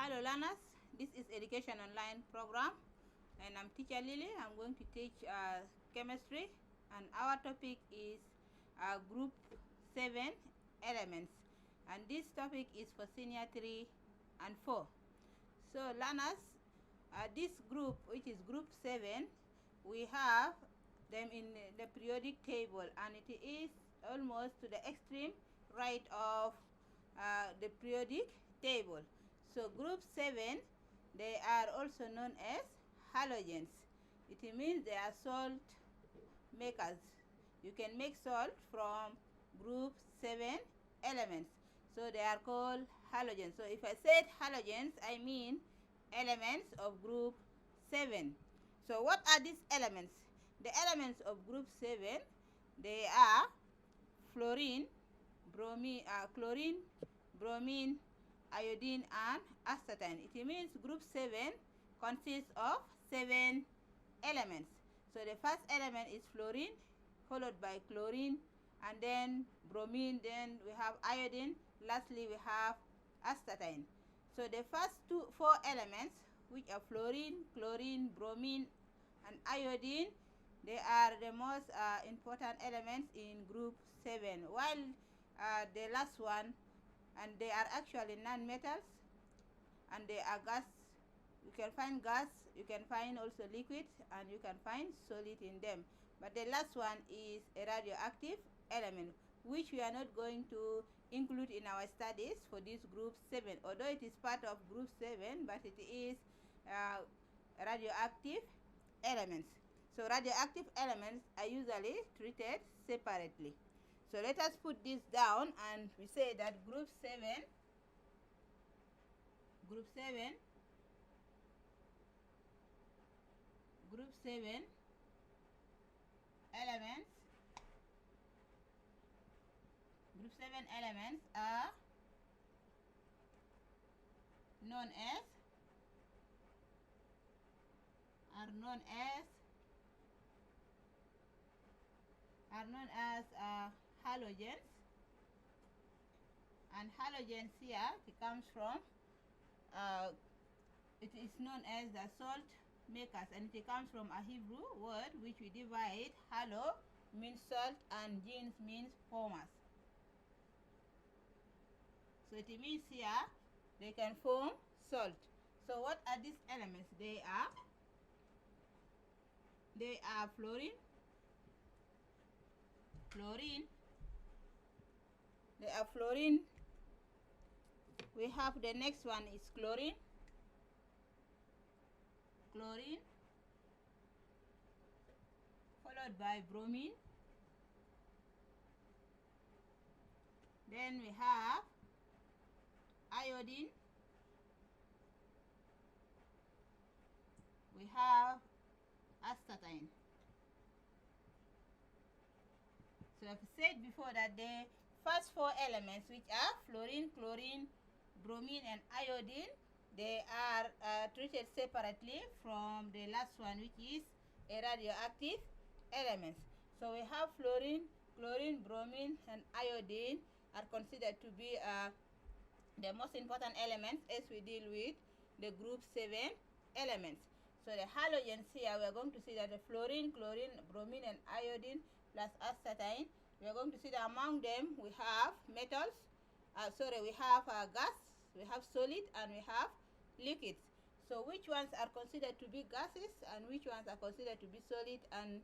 Hello learners, this is Education Online program and I'm teacher Lily. I'm going to teach chemistry and our topic is group 7 elements, and this topic is for senior 3 and 4. So learners, this group, which is group 7, we have them in the periodic table, and it is almost to the extreme right of the periodic table. So group 7, they are also known as halogens. It means they are salt makers. You can make salt from group 7 elements. So they are called halogens. So if I said halogens, I mean elements of group 7. So what are these elements? The elements of group 7, they are fluorine, chlorine, bromine, iodine, and astatine. It means group 7 consists of 7 elements. So the first element is fluorine, followed by chlorine, and then bromine, then we have iodine, lastly we have astatine. So the first 4 elements, which are fluorine, chlorine, bromine, and iodine, they are the most important elements in group 7, while the last one, and they are actually non-metals, and they are gas. You can find gas, you can find also liquid, and you can find solid in them. But the last one is a radioactive element, which we are not going to include in our studies for this group 7, although it is part of group 7, but it is radioactive elements. So radioactive elements are usually treated separately. So let us put this down, and we say that group 7 elements are known as halogens, and halogens here, it comes from it is known as the salt makers, and it comes from a Hebrew word which we divide. Halo means salt and gens means formers. So it means here they can form salt. So what are these elements? They are fluorine. They are fluorine. We have the next one is chlorine, followed by bromine. Then we have iodine. We have astatine. So I've said before that the first 4 elements, which are fluorine, chlorine, bromine, and iodine, they are treated separately from the last one, which is a radioactive element. So we have fluorine, chlorine, bromine, and iodine are considered to be the most important elements as we deal with the group 7 elements. So the halogens here, we are going to see that the fluorine, chlorine, bromine, and iodine plus astatine, we are going to see that among them we have metals, we have gas, we have solid, and we have liquids. So which ones are considered to be gases and which ones are considered to be solid and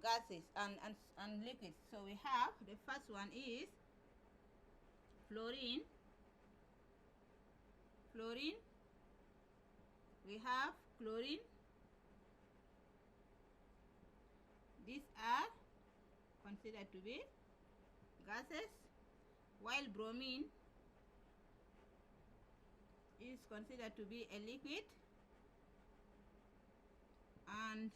gases and liquids? So we have the first one is fluorine. We have chlorine. These are considered to be gases, while bromine is considered to be a liquid, and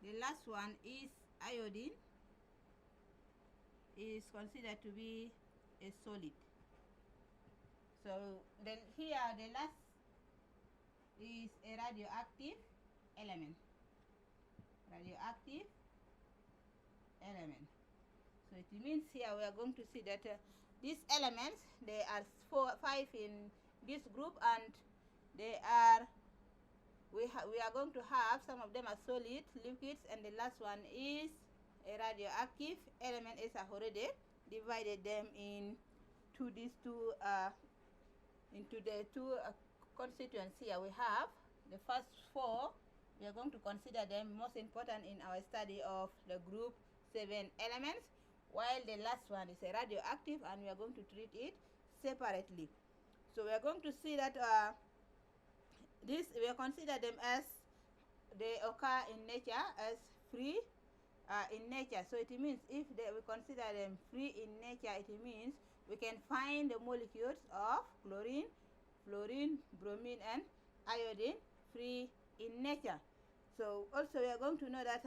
the last one is iodine, is considered to be a solid. So then here the last is a radioactive element. So it means here we are going to see that these elements, there are 5 in this group, and they are, we are going to have some of them are solid, liquids, and the last one is a radioactive element, as I've already divided them into these two into the two constituents here. We have the first four. We are going to consider them most important in our study of the group 7 elements, while the last one is a radioactive, and we are going to treat it separately. So we are going to see that we consider them as they occur in nature as free in nature. So it means if we consider them free in nature, it means we can find the molecules of chlorine, fluorine, bromine, and iodine free in nature. So also we are going to know that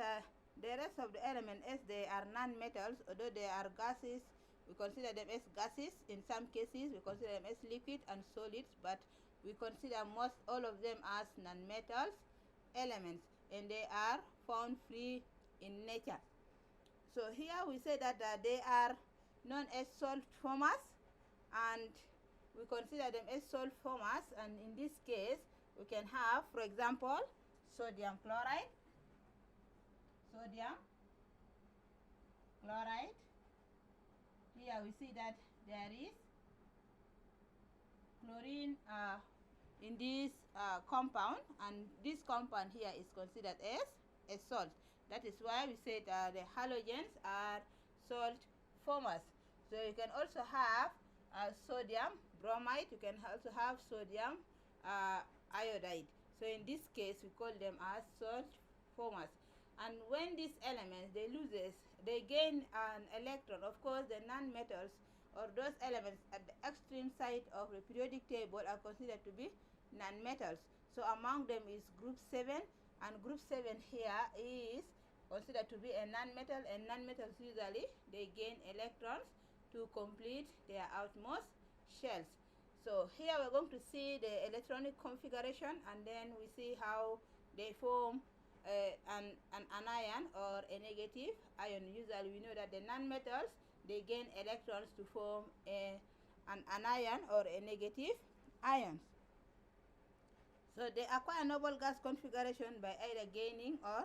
the rest of the elements, as they are non-metals, although they are gases, we consider them as gases. In some cases, we consider them as liquid and solids, but we consider most all of them as non-metals elements, and they are found free in nature. So here we say that they are known as salt formers, and we consider them as salt formers, and in this case we can have, for example, sodium chloride, sodium chloride. Here we see that there is chlorine in this compound, and this compound here is considered as a salt. That is why we said the halogens are salt formers. So you can also have sodium bromide. You can also have sodium iodide. So in this case, we call them as salt formers. And when these elements, they gain an electron. Of course, the non-metals or those elements at the extreme side of the periodic table are considered to be non-metals. So among them is group 7, and group 7 here is considered to be a non-metal, and non-metals usually they gain electrons to complete their outmost shells. So here we're going to see the electronic configuration, and then we see how they form an anion or a negative ion. Usually we know that the non-metals, they gain electrons to form an anion or a negative ion. So they acquire noble gas configuration by either gaining or,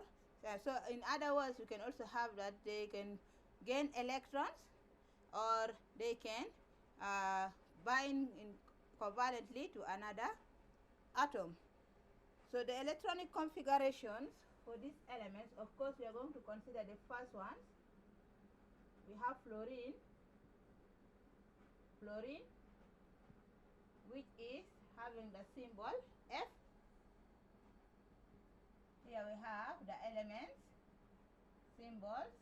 so in other words, you can also have that they can gain electrons, or they can bind covalently to another atom. So the electronic configurations for these elements, of course, we are going to consider the first ones. We have fluorine, which is having the symbol F. Here we have the elements, symbols,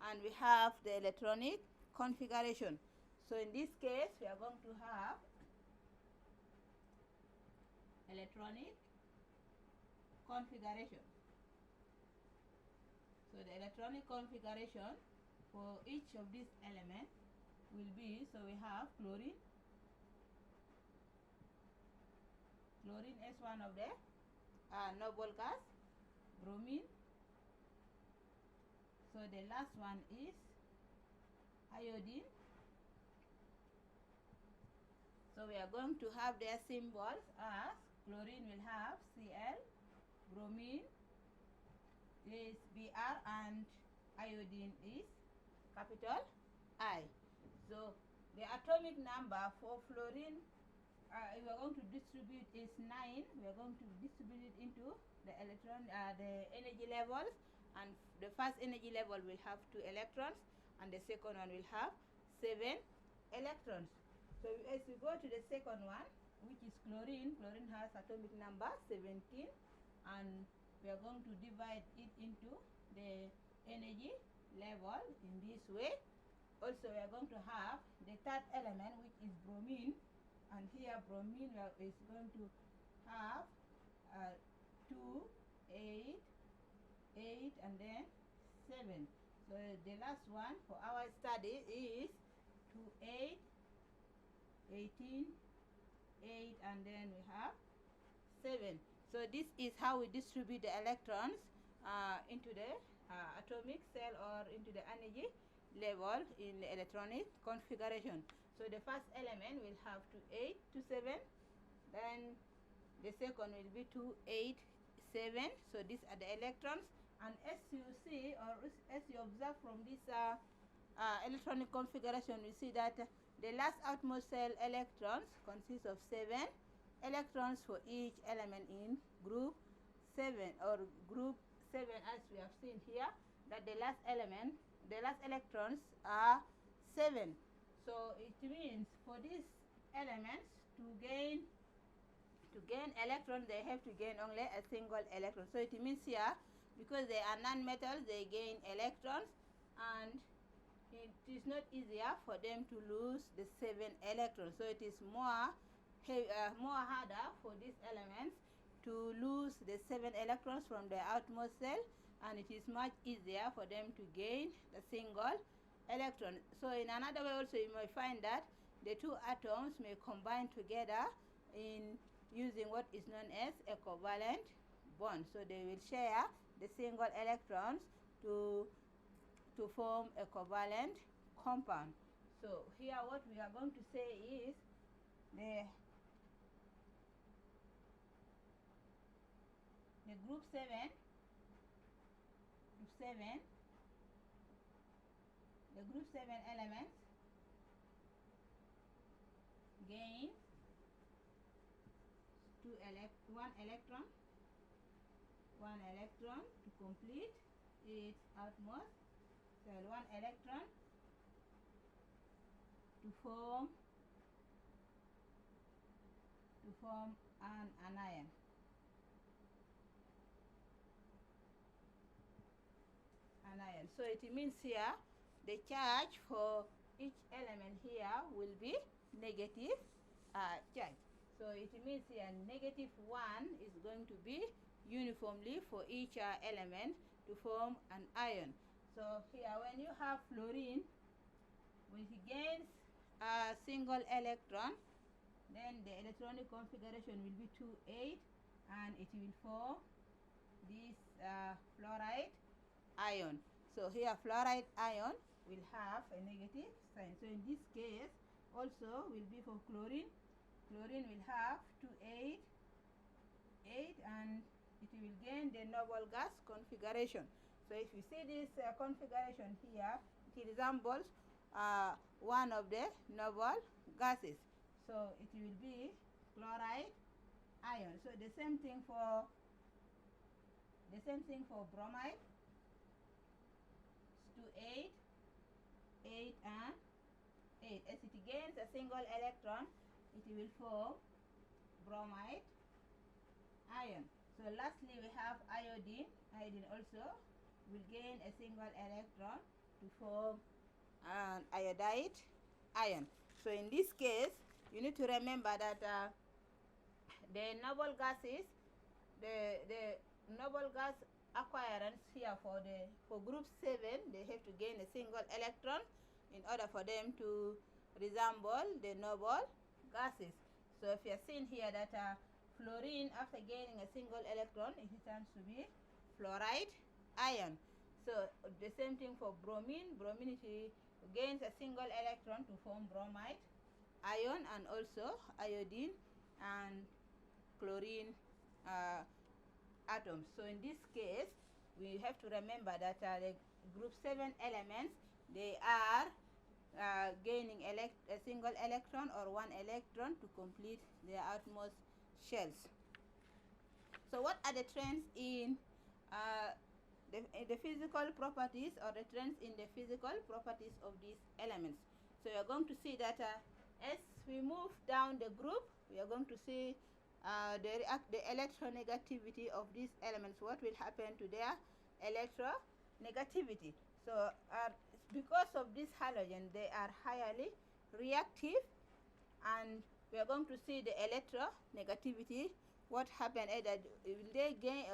and we have the electronic configuration. So in this case, we are going to have electronic configuration. So the electronic configuration for each of these elements will be, so we have chlorine is one of the noble gas, bromine. So the last one is iodine. So we are going to have their symbols as chlorine will have Cl, bromine is Br, and iodine is capital I. So the atomic number for fluorine, we are going to distribute is 9. We are going to distribute it into the the energy levels, and the first energy level will have 2 electrons, and the second one will have 7 electrons. So as we go to the second one, which is chlorine has atomic number 17, and we are going to divide it into the energy level in this way. Also, we are going to have the third element, which is bromine, and here bromine is going to have 2, 8, 8, and then 7. So the last one for our study is 2, 8, 18, 8, and then we have 7. So this is how we distribute the electrons into the atomic cell or into the energy level in the electronic configuration. So the first element will have 2, 8, 2, and the second will be 2, 8, 7. So these are the electrons, and as you see, or as you observe from this electronic configuration, we see that the last outmost cell electrons consist of 7 electrons for each element in group 7 or group 7, as we have seen here, that the last electrons are 7. So it means for these elements to gain electrons, they have to gain only a single electron. So it means here, because they are non-metals, they gain electrons, and it is not easier for them to lose the 7 electrons. So it is more harder for these elements to lose the 7 electrons from the outmost cell, and it is much easier for them to gain the single electron. So in another way also, you may find that the two atoms may combine together in using what is known as a covalent bond. So they will share the single electrons to form a covalent compound. So here what we are going to say is the group 7 elements gain one electron to complete its outmost cell, one electron to form an anion. So it means here the charge for each element here will be negative charge. So it means here negative 1 is going to be uniformly for each element to form an ion. So here when you have fluorine, when it gains a single electron, then the electronic configuration will be 2, 8, and it will form this fluoride ion. So here fluoride ion will have a negative sign. So in this case also will be for chlorine. Chlorine will have 2, 8, and it will gain the noble gas configuration. So if you see this configuration here, it resembles one of the noble gases. So it will be chloride ion. So the same thing for bromide. 2, 8, and 8. As it gains a single electron, it will form bromide ion. So lastly we have iodine. Iodine also will gain a single electron to form an iodide ion. So in this case, you need to remember that the noble gases, the noble gas acquirance here for group 7, they have to gain a single electron in order for them to resemble the noble gases. So if you are seeing here that fluorine, after gaining a single electron, it turns to be fluoride ion. So the same thing for bromine. Bromine, it gains a single electron to form bromide ion, and also iodine and chlorine atoms. So in this case, we have to remember that the group 7 elements, they are gaining a single electron or one electron to complete their outmost shells. So what are the trends in the physical properties, or the trends in the physical properties of these elements? So we are going to see that as we move down the group, we are going to see the electronegativity of these elements. What will happen to their electronegativity? So because of this halogen, they are highly reactive, and we are going to see the electronegativity. What happened? Either will they gain,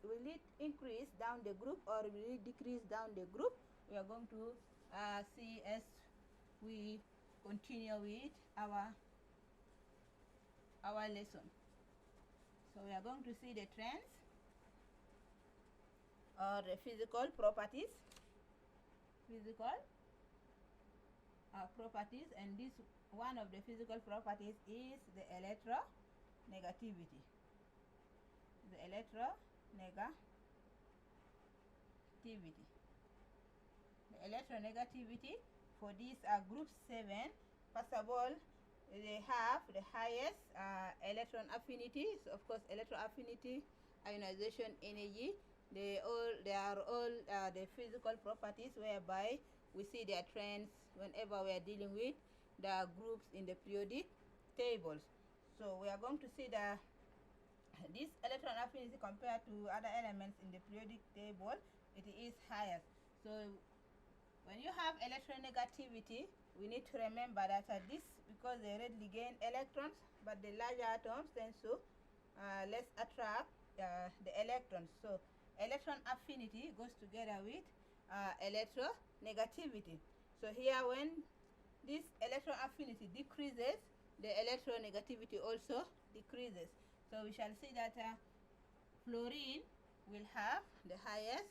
will it increase down the group, or will it decrease down the group? We are going to see as we continue with our lesson. So we are going to see the trends or the physical properties. And this one of the physical properties is the electronegativity. electronegativity. The electronegativity. The electronegativity for these group 7, first of all, they have the highest electron affinity. So of course, electron affinity, ionization energy, they are all the physical properties whereby we see their trends whenever we are dealing with the groups in the periodic tables. So we are going to see this electron affinity compared to other elements in the periodic table, it is highest. So when you have electronegativity, we need to remember that this, because they readily gain electrons, but the larger atoms tend to less attract the electrons. So electron affinity goes together with electronegativity. So here, when this electron affinity decreases, the electronegativity also decreases. So we shall see that fluorine will have the highest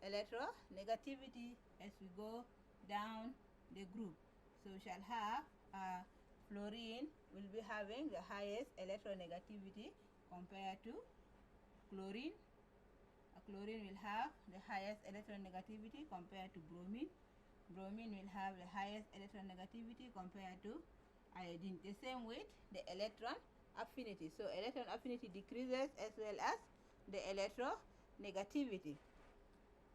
electronegativity as we go down the group. So we shall have fluorine will be having the highest electronegativity compared to chlorine. Chlorine will have the highest electronegativity compared to bromine. Bromine will have the highest electronegativity compared to iodine. The same with the electron affinity. So electron affinity decreases as well as the electronegativity.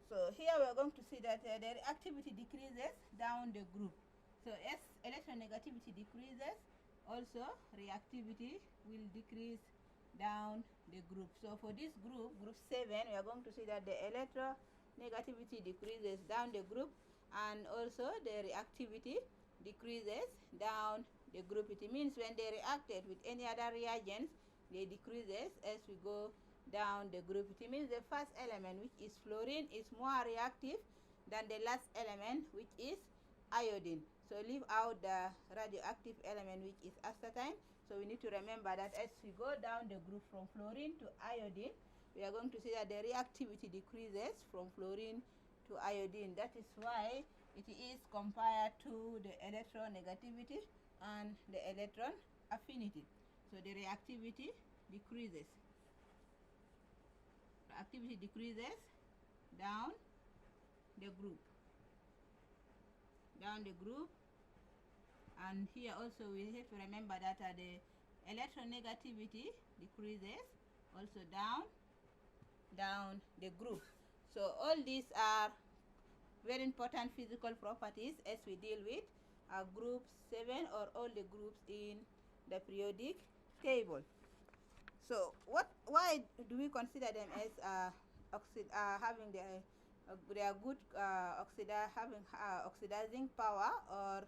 So here we are going to see that the reactivity decreases down the group. So as electronegativity decreases, also reactivity will decrease down the group. So for this group, group 7, we are going to see that the electronegativity decreases down the group, and also the reactivity decreases down the group. It means when they reacted with any other reagents, they decreases as we go down the group. It means the first element, which is fluorine, is more reactive than the last element, which is iodine. So leave out the radioactive element, which is astatine. So we need to remember that as we go down the group from fluorine to iodine, we are going to see that the reactivity decreases from fluorine to iodine. That is why it is compared to the electronegativity and the electron affinity. So the reactivity decreases. Reactivity decreases down the group. Down the group. And here also we have to remember that the electronegativity decreases also down the group. So all these are very important physical properties as we deal with group 7 or all the groups in the periodic table. So why do we consider them as having their good oxidizing power, or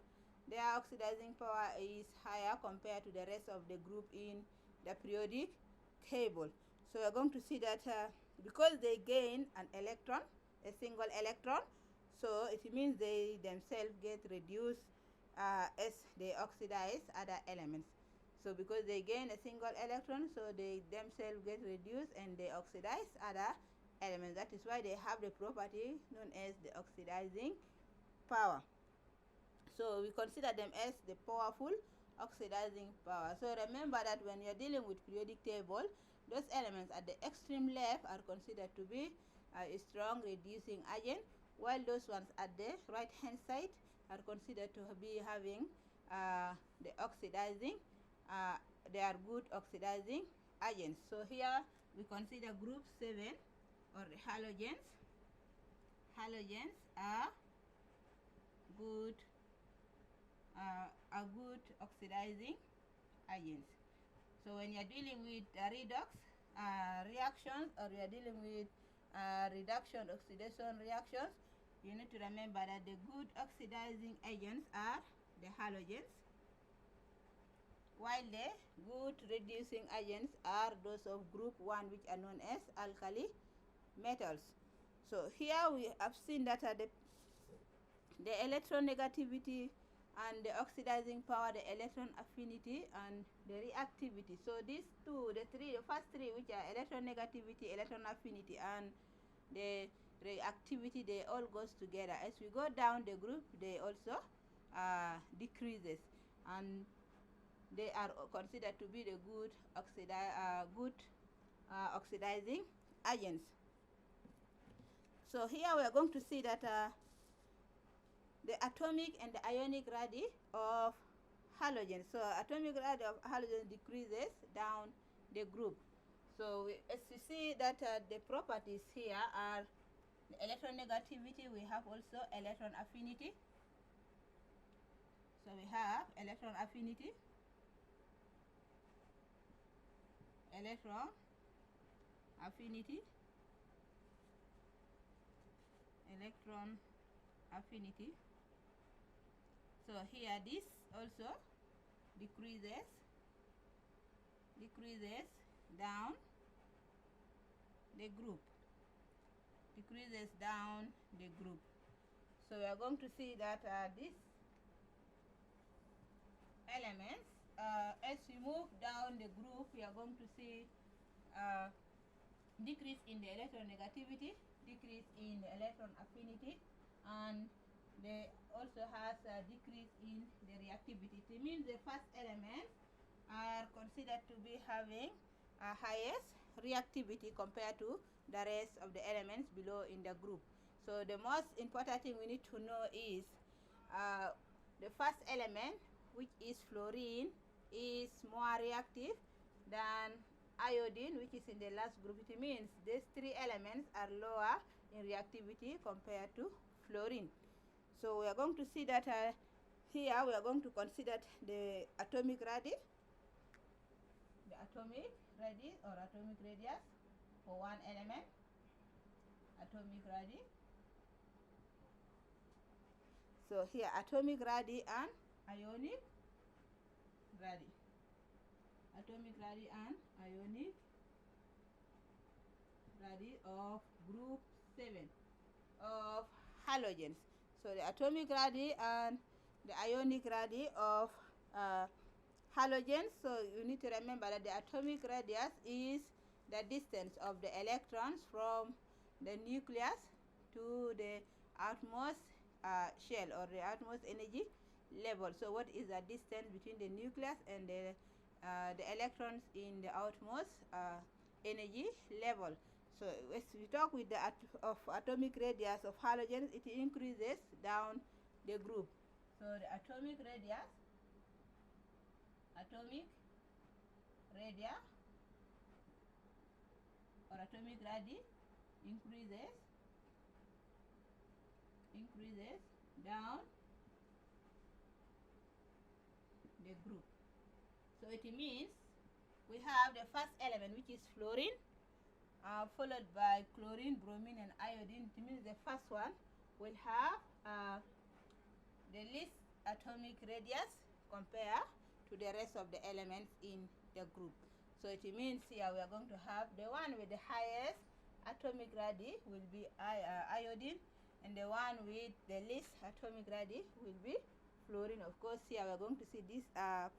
their oxidizing power is higher compared to the rest of the group in the periodic table? So we're going to see that because they gain an electron, a single electron, so it means they themselves get reduced as they oxidize other elements. So because they gain a single electron, so they themselves get reduced and they oxidize other elements. That is why they have the property known as the oxidizing power. So we consider them as the powerful oxidizing power. So remember that when you're dealing with periodic table, those elements at the extreme left are considered to be a strong reducing agent, while those ones at the right hand side are considered to be having the oxidizing, they are good oxidizing agents. So here we consider group 7 or the halogens. Halogens are good oxidizing agents. So when you're dealing with redox reactions, or you're dealing with reduction oxidation reactions, you need to remember that the good oxidizing agents are the halogens, while the good reducing agents are those of group 1, which are known as alkali metals. So here we have seen that the electronegativity and the oxidizing power, the electron affinity and the reactivity. So these two, the first three, which are electronegativity, electron affinity and the reactivity, they all goes together. As we go down the group, they also decreases. And they are considered to be the good oxidizing agents. So here we are going to see that the atomic and the ionic radii of halogens. So atomic radii of halogen decreases down the group. So as you see that the properties here are the electronegativity, we have also electron affinity. So we have electron affinity, electron affinity, electron affinity. So here this also decreases down the group, decreases down the group. So we are going to see that these elements, as we move down the group, we are going to see decrease in the electronegativity, decrease in the electron affinity, and they also has a decrease in the reactivity. It means the first elements are considered to be having a highest reactivity compared to the rest of the elements below in the group. So the most important thing we need to know is the first element, which is fluorine, is more reactive than iodine, which is in the last group. It means these three elements are lower in reactivity compared to fluorine. So we are going to see that here we are going to consider the atomic radii, or atomic radius for one element, atomic radii. So here atomic radii and ionic radii, atomic radii and ionic radii of group 7 of halogens. So the atomic radii and the ionic radii of halogens. So you need to remember that the atomic radius is the distance of the electrons from the nucleus to the outermost shell, or the outermost energy level. So what is the distance between the nucleus and the electrons in the outermost energy level? So as we talk with the atomic radius of halogens, it increases down the group. So the atomic radius or atomic radii increases down the group. So it means we have the first element, which is fluorine, followed by chlorine, bromine, and iodine. It means the first one will have the least atomic radius compared to the rest of the elements in the group. So it means here we are going to have the one with the highest atomic radii will be iodine, and the one with the least atomic radii will be fluorine. Of course, here we are going to see this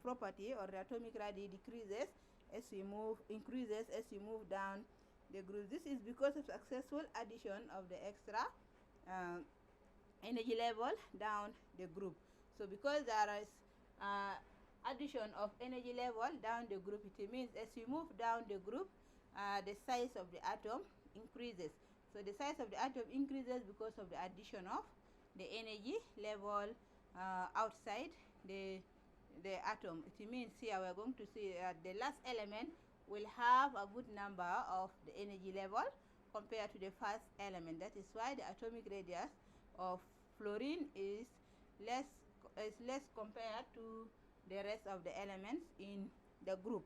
property, or the atomic radii, decreases as we move, increases as we move down the group. This is because of successful addition of the extra energy level down the group. So because there is addition of energy level down the group, it means as we move down the group, the size of the atom increases. So the size of the atom increases because of the addition of the energy level outside the atom. It means here we are going to see the last element will have a good number of the energy level compared to the first element. That is why the atomic radius of fluorine is less compared to the rest of the elements in the group.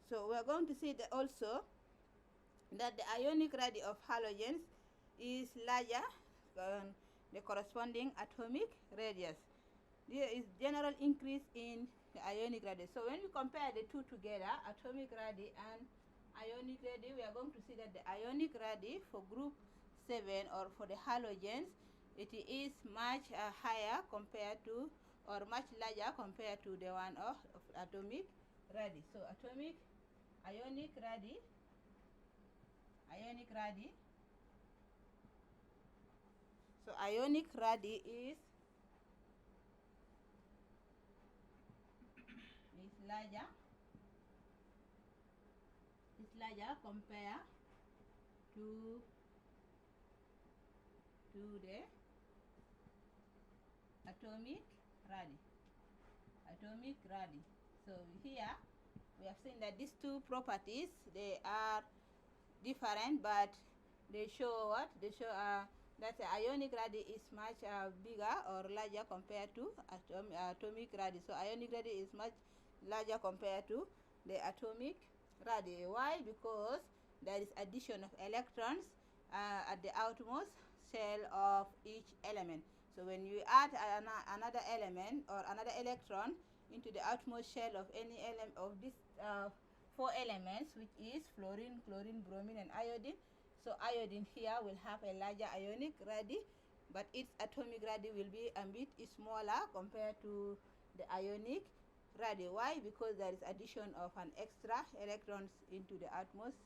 So we are going to see that also that the ionic radii of halogens is larger than the corresponding atomic radius. There is general increase in the ionic radii. So when we compare the two together, atomic radii and ionic radii, we are going to see that the ionic radii for group 7, or for the halogens, it is much higher compared to, or much larger compared to the one of atomic radii. So ionic radii so ionic radii is larger compared to the atomic radii. So here we have seen that these two properties, they are different, but they show what? They show that the ionic radii is much bigger or larger compared to atomic radii. So ionic radii is much larger compared to the atomic radii. Why? Because there is addition of electrons at the outermost shell of each element. So when you add another element or another electron into the outermost shell of any element of these four elements, which is fluorine, chlorine, bromine, and iodine. So iodine here will have a larger ionic radii, but its atomic radii will be a bit smaller compared to the ionic radii. Why? Because there is addition of an extra electrons into the outermost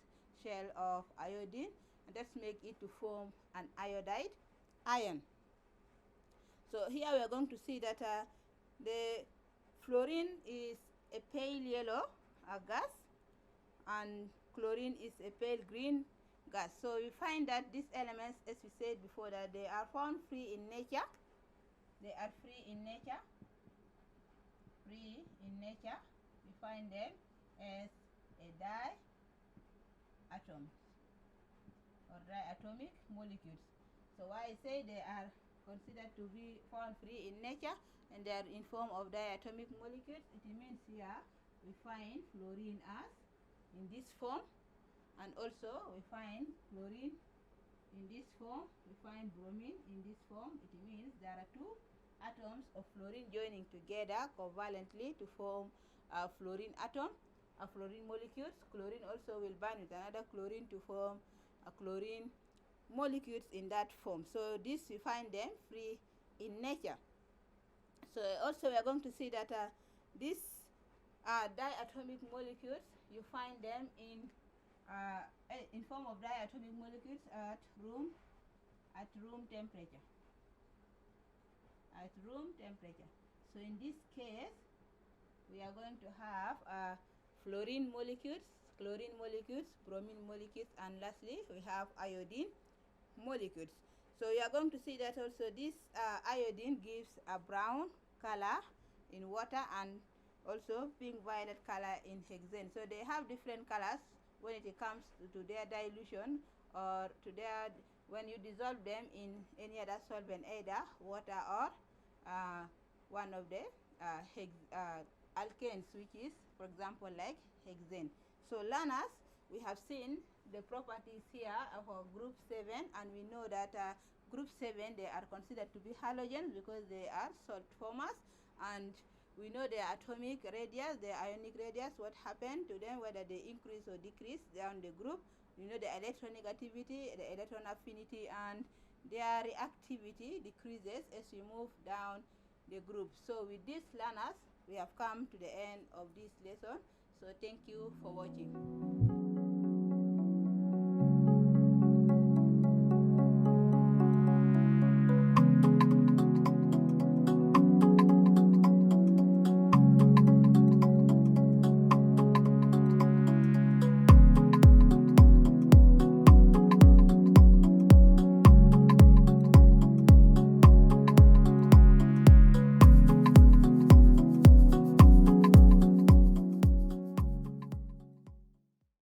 shell of iodine, and that's make it to form an iodide ion. So here we are going to see that the fluorine is a pale yellow gas, and chlorine is a pale green gas. So we find that these elements, as we said before, that they are found free in nature. They are free in nature. We find them as a diatoms or diatomic molecules. So why I say they are considered to be found free in nature and they are in form of diatomic molecules, it means here we find fluorine as in this form, and also we find chlorine in this form, we find bromine in this form. It means there are two atoms of fluorine joining together covalently to form a fluorine atom, a fluorine molecules. Chlorine also will bind with another chlorine to form a chlorine molecules in that form. So this we find them free in nature. So also we are going to see that these diatomic molecules, you find them in form of diatomic molecules at room temperature. So in this case, we are going to have fluorine molecules, chlorine molecules, bromine molecules, and lastly we have iodine molecules. So you are going to see that also this iodine gives a brown color in water and also pink violet color in hexane. So they have different colors when it comes to their dilution or to their when you dissolve them in any other solvent, either water or one of the alkanes, which is, for example, like hexane. So learners, we have seen the properties here of our group 7, and we know that group 7, they are considered to be halogens because they are salt formers, and we know their atomic radius, their ionic radius, what happened to them, whether they increase or decrease down the group. We know the electronegativity, the electron affinity, and their reactivity decreases as we move down the group. So with these learners, we have come to the end of this lesson. So thank you for watching.